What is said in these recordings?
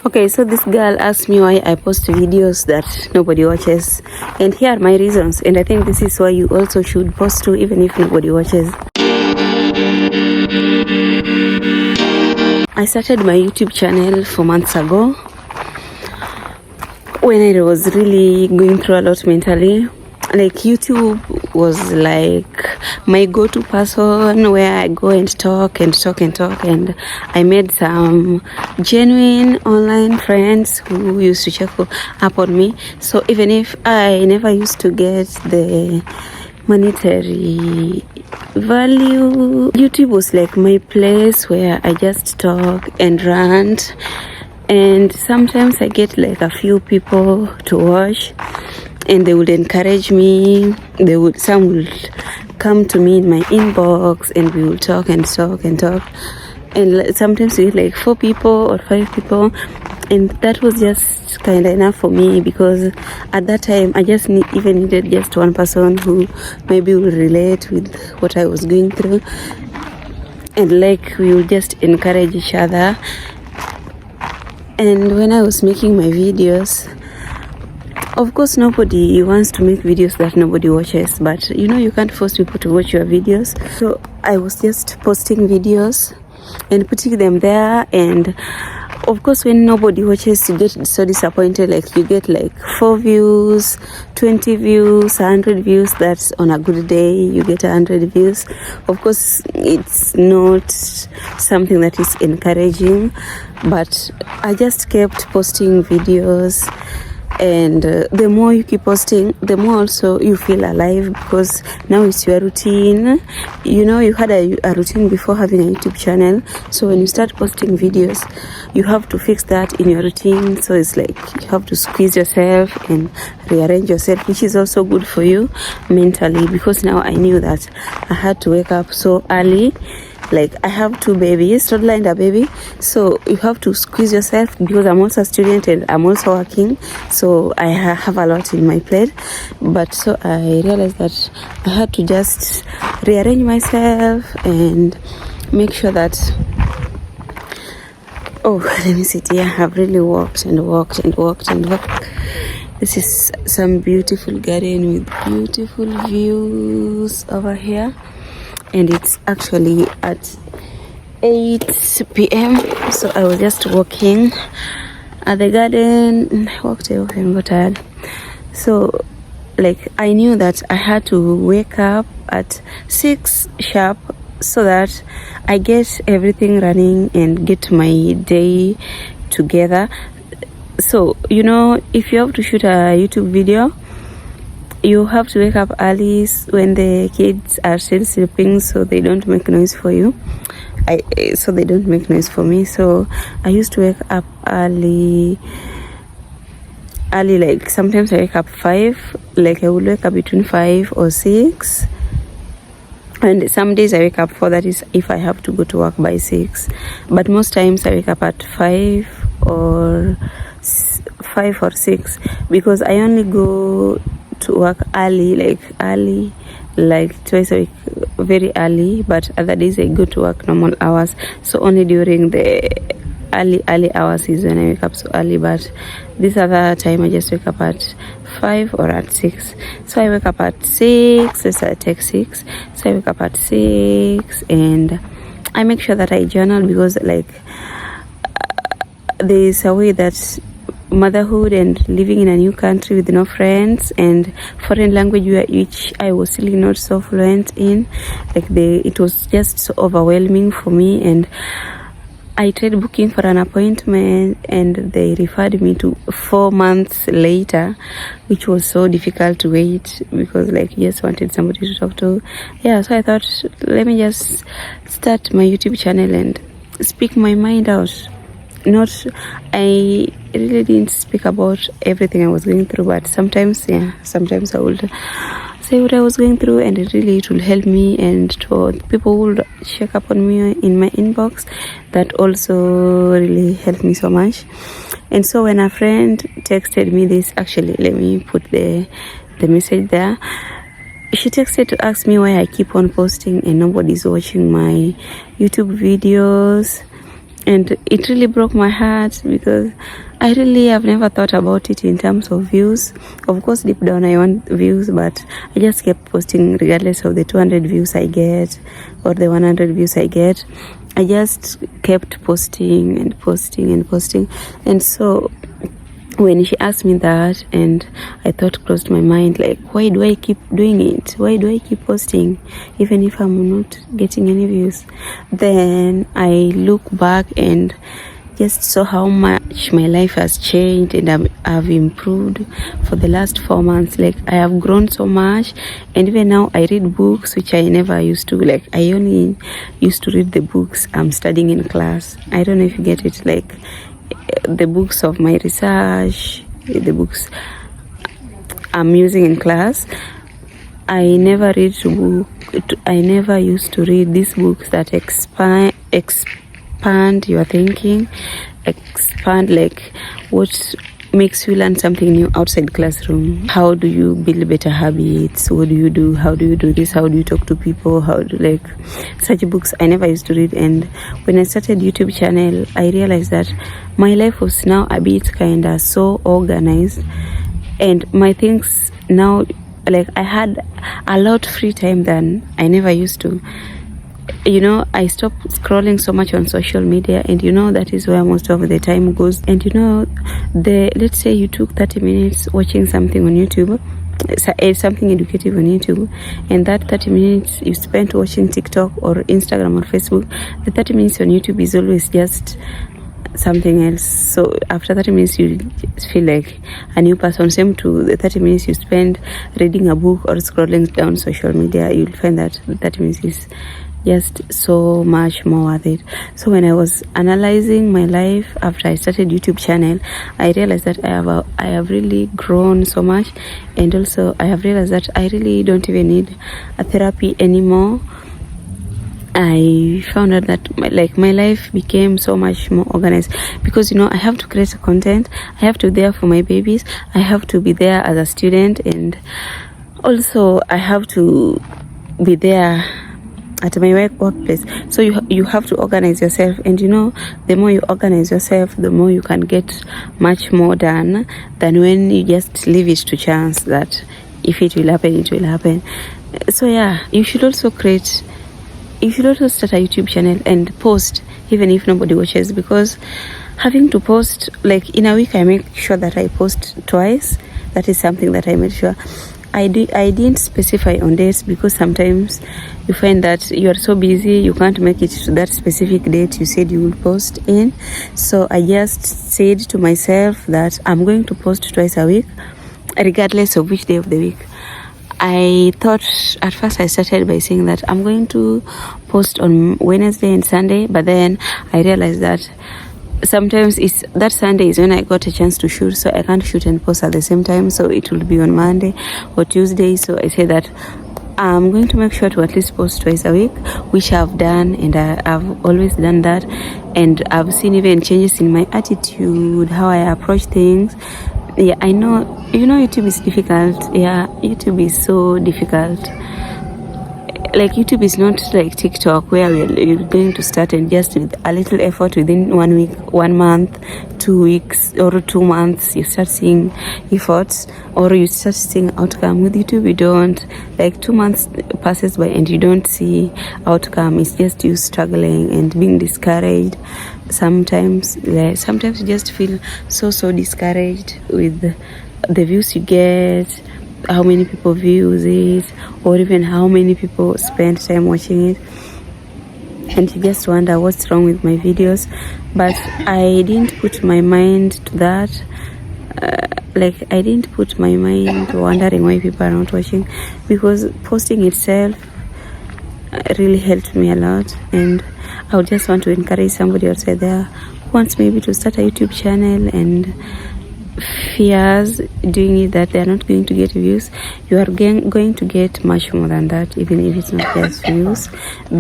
Okay, so this girl asked me why I post videos that nobody watches, and here are my reasons, and I think this is why you also should post too, even if nobody watches. I started my YouTube channel 4 months ago when I was really going through a lot mentally. Like, YouTube was like my go-to person where I go and talk, and I made some genuine online friends who used to check up on me. So even if I never used to get the monetary value, YouTube was like my place where I just talk and rant, and sometimes I get like a few people to watch, and they would encourage me. Some would come to me in my inbox, and we would talk, and sometimes we get like 4 people or 5 people, and that was just kind of enough for me, because at that time I just needed just one person who maybe will relate with what I was going through, and like we would just encourage each other. And when I was making my videos, of course nobody wants to make videos that nobody watches, but you can't force people to watch your videos. So I was just posting videos and putting them there, and of course when nobody watches, you get so disappointed. Like, you get like 4 views, 20 views, 100 views. That's on a good day you get 100 views. Of course it's not something that is encouraging, but I just kept posting videos. And the more you keep posting, the more also you feel alive, because now it's your routine. You had a routine before having a YouTube channel, so when you start posting videos, you have to fix that in your routine. So it's like you have to squeeze yourself and rearrange yourself, which is also good for you mentally, because now I knew that I had to wake up so early. Like, I have 2 babies, toddler and a baby, so you have to squeeze yourself, because I'm also a student and I'm also working, so I have a lot in my plate. But so I realized that I had to just rearrange myself and make sure that, let me sit here. I've really walked. This is some beautiful garden with beautiful views over here, and it's actually at 8 p.m. So I was just walking at the garden. I walked and got tired. So like, I knew that I had to wake up at 6 sharp, so that I get everything running and get my day together. So if you have to shoot a YouTube video, you have to wake up early when the kids are still sleeping, so they don't make noise for you. So they don't make noise for me. So I used to wake up early. Like, sometimes I wake up 5. Like, I would wake up between 5 or 6, and some days I wake up 4. That is if I have to go to work by 6. But most times I wake up at 5 or 6, because I only go to work early, like twice a week, very early. But other days I go to work normal hours, so only during the early hours is when I wake up so early. But this other time I just wake up at 5 or at 6. So I wake up at 6. Let's say I take 6. So I wake up at 6 and I make sure that I journal, because like there is a way that motherhood and living in a new country with no friends and foreign language which I was still not so fluent in, it was just so overwhelming for me. And I tried booking for an appointment, and they referred me to 4 months later, which was so difficult to wait, because like, you just wanted somebody to talk to. So I thought, let me just start my YouTube channel and speak my mind out. I really didn't speak about everything I was going through, but sometimes I would say what I was going through, and it will help me, and people would check up on me in my inbox. That also really helped me so much. And so when a friend texted me this, actually let me put the message there. She texted to ask me why I keep on posting and nobody's watching my YouTube videos. And it really broke my heart because I really have never thought about it in terms of views. Of course, deep down I want views, but I just kept posting regardless of the 200 views I get or the 100 views I get. I just kept posting and posting and posting. And so when she asked me that, and I thought closed my mind, like, why do I keep doing it? Why do I keep posting even if I'm not getting any views? Then I look back and just saw how much my life has changed, and I've improved for the last 4 months. Like, I have grown so much, and even now I read books which I never used to. Like, I only used to read the books I'm studying in class. I don't know if you get it, like the books of my research, the books I'm using in class. I never used to read these books that expand your thinking, expand like what makes you learn something new outside classroom. How do you build better habits? What do you do? How do you do this? How do you talk to people? How do, like, such books I never used to read. And when I started YouTube channel, I realized that my life was now a bit kinda so organized, and my things now, like, I had a lot free time than I never used to. You know, I stopped scrolling so much on social media, and you know, that is where most of the time goes. And you know, let's say you took 30 minutes watching something on YouTube, something educative on YouTube, and that 30 minutes you spent watching TikTok or Instagram or Facebook, the 30 minutes on YouTube is always just something else. So after 30 minutes you feel like a new person. Same to the 30 minutes you spend reading a book or scrolling down social media, you'll find that 30 minutes is just so much more worth it. So when I was analyzing my life after I started YouTube channel, I realized that I have really grown so much, and also I have realized that I really don't even need a therapy anymore. I found out that my life became so much more organized, because you know, I have to create content, I have to be there for my babies, I have to be there as a student, and also I have to be there at my workplace. So you have to organize yourself, and you know, the more you organize yourself, the more you can get much more done than when you just leave it to chance that if it will happen, it will happen. So yeah, you should also start a YouTube channel and post even if nobody watches, because having to post, like, in a week I make sure that I post twice. That is something that I made sure. I didn't specify on dates, because sometimes you find that you are so busy you can't make it to that specific date you said you will post in. So I just said to myself that I'm going to post twice a week, regardless of which day of the week. I thought at first, I started by saying that I'm going to post on Wednesday and Sunday, but then I realized that sometimes that Sunday is when I got a chance to shoot, so I can't shoot and post at the same time, so it will be on Monday or Tuesday. So I said that I'm going to make sure to at least post twice a week, which I've done, and I've always done that, and I've seen even changes in my attitude, how I approach things. Yeah, I know, you know, YouTube is difficult. Yeah, YouTube is so difficult. Like, YouTube is not like TikTok, where you're going to start and just with a little effort within 1 week, 1 month, 2 weeks, or 2 months, you start seeing efforts, or you start seeing outcome. With YouTube, you don't. Like, 2 months passes by and you don't see outcome. It's just you struggling and being discouraged. Sometimes you just feel so discouraged with the views you get, how many people views it, or even how many people spend time watching it, and you just wonder what's wrong with my videos. But I didn't put my mind to that. I didn't put my mind wondering why people are not watching, because posting itself really helped me a lot. And I would just want to encourage somebody outside there who wants maybe to start a YouTube channel and fears doing it that they are not going to get views. You are going to get much more than that, even if it's not just views.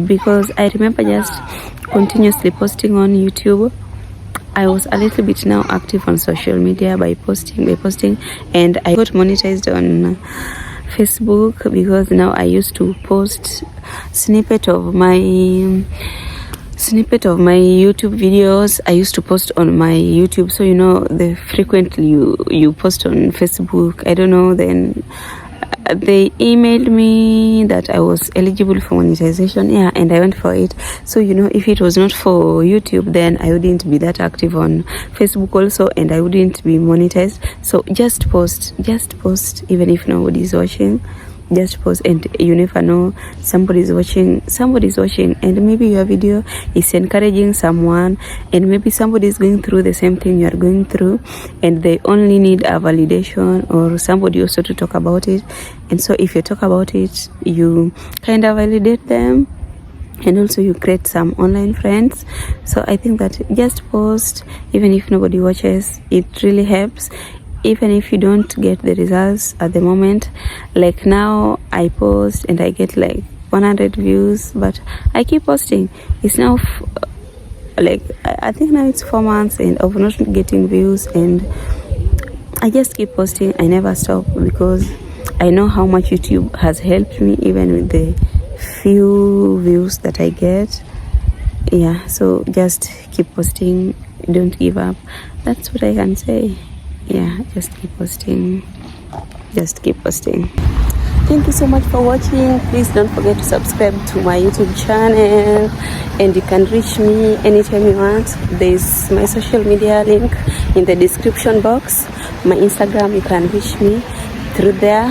Because I remember just continuously posting on YouTube. I was a little bit now active on social media by posting, and I got monetized on Facebook, because now I used to post snippet of my snippet of my YouTube videos I used to post on my YouTube. So you know, the frequently you post on Facebook, I don't know, then they emailed me that I was eligible for monetization, yeah, and I went for it. So you know, if it was not for YouTube, then I wouldn't be that active on Facebook also, and I wouldn't be monetized. So just post, even if nobody's watching. Just post, and you never know, somebody's watching, and maybe your video is encouraging someone, and maybe somebody's going through the same thing you are going through, and they only need a validation or somebody also to talk about it. And so if you talk about it, you kind of validate them, and also you create some online friends. So I think that just post, even if nobody watches, it really helps. Even if you don't get the results at the moment, like now I post and I get like 100 views, but I keep posting. It's now like I think now it's 4 months and of not getting views, and I just keep posting. I never stop, because I know how much YouTube has helped me, even with the few views that I get. Yeah, so just keep posting, don't give up. That's what I can say. Yeah, just keep posting. Thank you so much for watching. Please don't forget to subscribe to my YouTube channel, and you can reach me anytime you want. There's my social media link in the description box. My Instagram, you can reach me through there.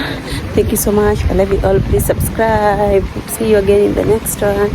Thank you so much. I love you all. Please subscribe. See you again in the next one.